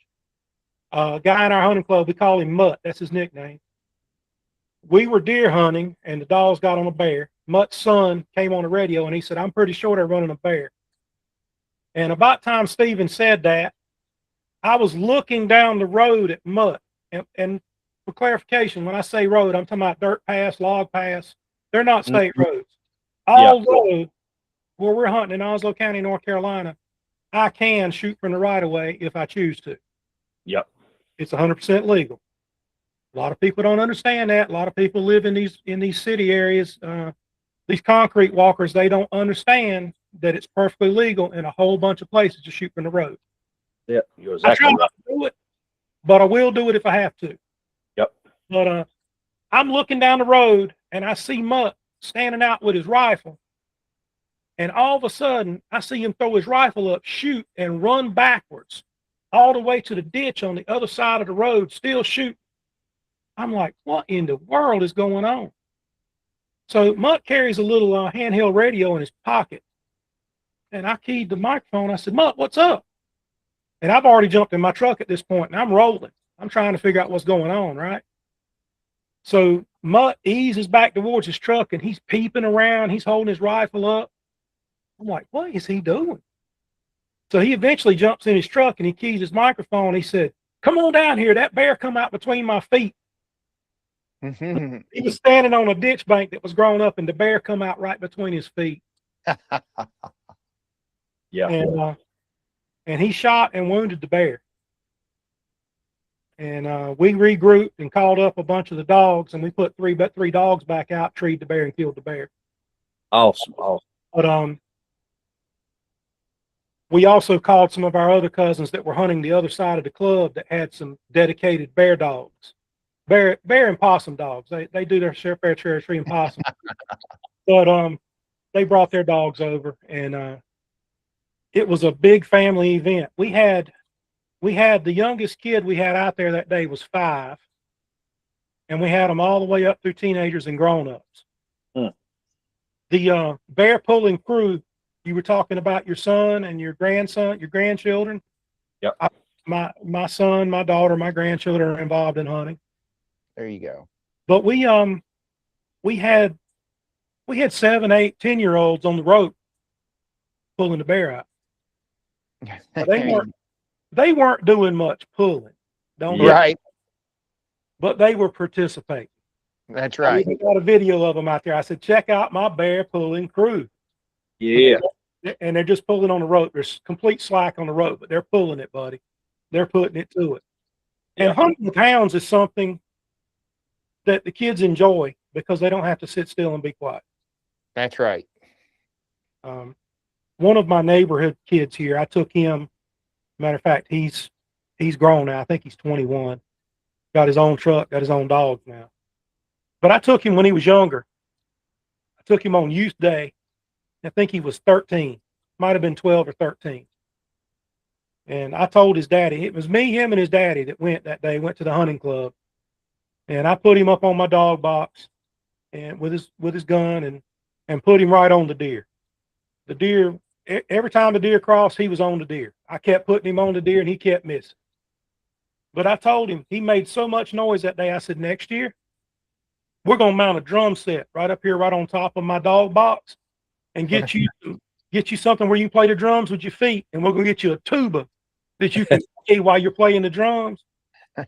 Guy in our hunting club, we call him Mutt. That's his nickname. We were deer hunting, and the dogs got on a bear. Mutt's son came on the radio, and he said, I'm pretty sure they're running a bear. And about time Steven said that, I was looking down the road at Mutt. And for clarification, when I say road, I'm talking about dirt pass, log pass. They're not state roads. Although, where we're hunting in Onslow County, North Carolina, I can shoot from the right of way if I choose to. Yep. It's 100% legal. A lot of people don't understand that. A lot of people live in these city areas. These concrete walkers, they don't understand that it's perfectly legal in a whole bunch of places to shoot from the road. Yeah, you're exactly I try not to do it, but I will do it if I have to. Yep. But I'm looking down the road and I see Mutt standing out with his rifle. And all of a sudden, I see him throw his rifle up, shoot, and run backwards all the way to the ditch on the other side of the road, still shooting. I'm like, what in the world is going on? So Mutt carries a little handheld radio in his pocket. And I keyed the microphone. I said, Mutt, what's up? And I've already jumped in my truck at this point, and I'm rolling. I'm trying to figure out what's going on, right? So Mutt eases back towards his truck, and he's peeping around. He's holding his rifle up. I'm like, what is he doing? So he eventually jumps in his truck and he keys his microphone. He said, come on down here. That bear come out between my feet. He was standing on a ditch bank that was grown up and the bear come out right between his feet. Yeah. And he shot and wounded the bear. And we regrouped and called up a bunch of the dogs, and we put three dogs back out, treed the bear, and killed the bear. Awesome. But we also called some of our other cousins that were hunting the other side of the club that had some dedicated bear dogs, bear and possum dogs. They do their fair share of tree and possum. But they brought their dogs over, and it was a big family event. We had the youngest kid we had out there that day was 5, and we had them all the way up through teenagers and grown-ups. The bear pulling crew, you were talking about your son and your grandchildren. Yep. My son, my daughter, my grandchildren are involved in hunting. There you go. But we had 7, 8, 10-year-olds on the rope pulling the bear out. They weren't doing much pulling. Right. But they were participating. That's right. We got a video of them out there. I said, check out my bear pulling crew. Yeah. And they're just pulling on the rope. There's complete slack on the rope, but they're pulling it, buddy. They're putting it to it. And hunting with hounds is something that the kids enjoy because they don't have to sit still and be quiet. That's right. One of my neighborhood kids here, I took him. Matter of fact, he's grown now. I think he's 21. Got his own truck, got his own dogs now. But I took him when he was younger. I took him on youth day. I think he was 13. Might have been 12 or 13. And I told his daddy, it was me, him, and his daddy that went that day, went to the hunting club. And I put him up on my dog box and with his gun and put him right on the deer. The deer, every time the deer crossed, he was on the deer. I kept putting him on the deer and he kept missing. But I told him, he made so much noise that day. I said, next year, we're going to mount a drum set right up here, right on top of my dog box and get you something where you play the drums with your feet. And we're going to get you a tuba that you can play while you're playing the drums.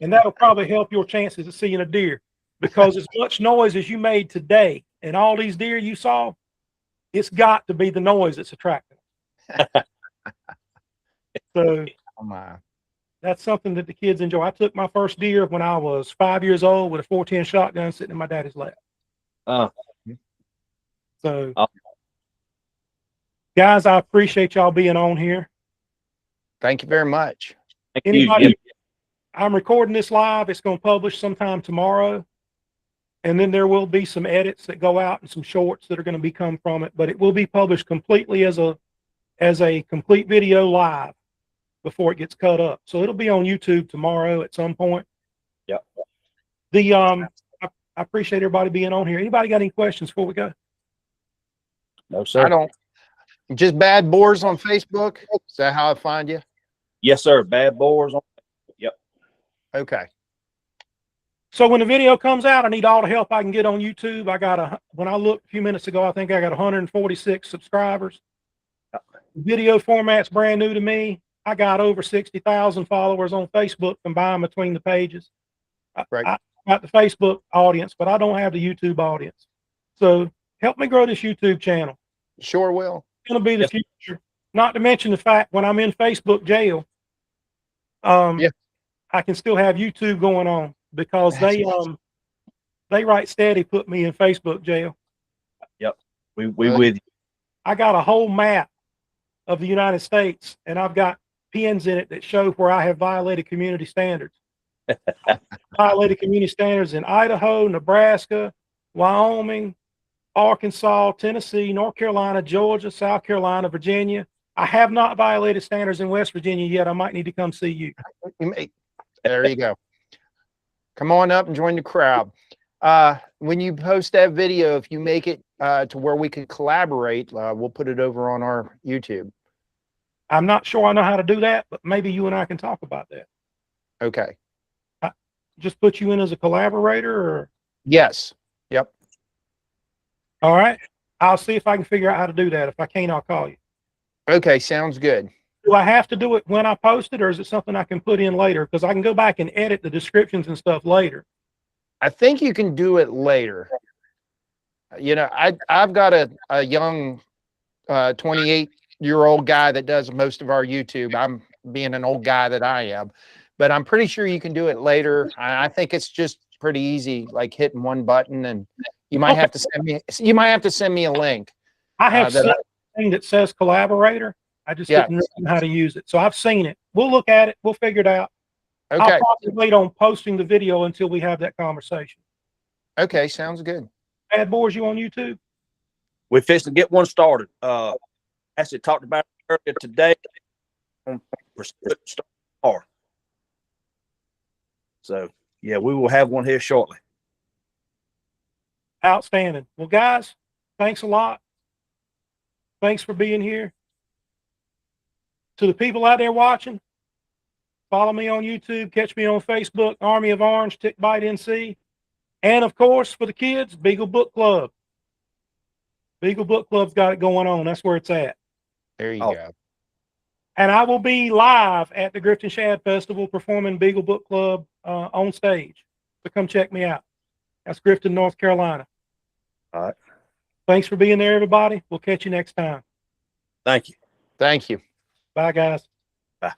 And that'll probably help your chances of seeing a deer, because as much noise as you made today and all these deer you saw, it's got to be the noise that's attracting them. So that's something that the kids enjoy. I took my first deer when I was 5 years old with a 410 shotgun sitting in my daddy's lap. So, guys, I appreciate y'all being on here. Thank you very much. I'm recording this live. It's going to publish sometime tomorrow. And then there will be some edits that go out and some shorts that are going to become from it, but it will be published completely as a complete video live before it gets cut up. So it'll be on YouTube tomorrow at some point. Yep. I appreciate everybody being on here. Anybody got any questions before we go? No, sir. I don't. Just Bad Boars on Facebook. Is that how I find you? Yes, sir. Bad Boars. Yep. Okay. So when the video comes out, I need all the help I can get on YouTube. When I looked a few minutes ago, I think I got 146 subscribers. Yep. Video format's brand new to me. I got over 60,000 followers on Facebook combined between the pages. Right. I got the Facebook audience, but I don't have the YouTube audience. So help me grow this YouTube channel. Sure will. It's going to be the future. Not to mention the fact when I'm in Facebook jail, I can still have YouTube going on because they right steady put me in Facebook jail. Yep. We with you. I got a whole map of the United States, and I've got pins in it that show where I have violated community standards. Violated community standards in Idaho, Nebraska, Wyoming, Arkansas, Tennessee, North Carolina, Georgia, South Carolina, Virginia. I have not violated standards in West Virginia yet. I might need to come see you. There you go. Come on up and join the crowd. When you post that video, if you make it to where we can collaborate, we'll put it over on our YouTube. I'm not sure I know how to do that, but maybe you and I can talk about that. Okay. Just put you in as a collaborator, or? Yes. Yep. All right. I'll see if I can figure out how to do that. If I can't, I'll call you. Okay. Sounds good. Do I have to do it when I post it, or is it something I can put in later? Because I can go back and edit the descriptions and stuff later. I think you can do it later. You know, I've got a young 28-year-old guy that does most of our YouTube. I'm being an old guy that I am, but I'm pretty sure you can do it later. I think it's just pretty easy, like hitting one button, and you might have to send me a link. I have something that says collaborator. I just didn't know how to use it. So I've seen it. We'll look at it. We'll figure it out. Okay. I'll probably wait on posting the video until we have that conversation. Okay, sounds good. Bad Boars, you on YouTube? We're fixing to get one started. Actually talked about it earlier today. So yeah, we will have one here shortly. Outstanding. Well, guys, thanks a lot. Thanks for being here. To the people out there watching, follow me on YouTube, catch me on Facebook, Army of Orange, TicBite NC. And of course, for the kids, Beagle Book Club. Beagle Book Club's got it going on. That's where it's at. There you go. And I will be live at the Grifton Shad Festival performing Beagle Book Club on stage. So come check me out. That's Grifton, North Carolina. All right. Thanks for being there, everybody. We'll catch you next time. Thank you. Thank you. Bye, guys. Bye.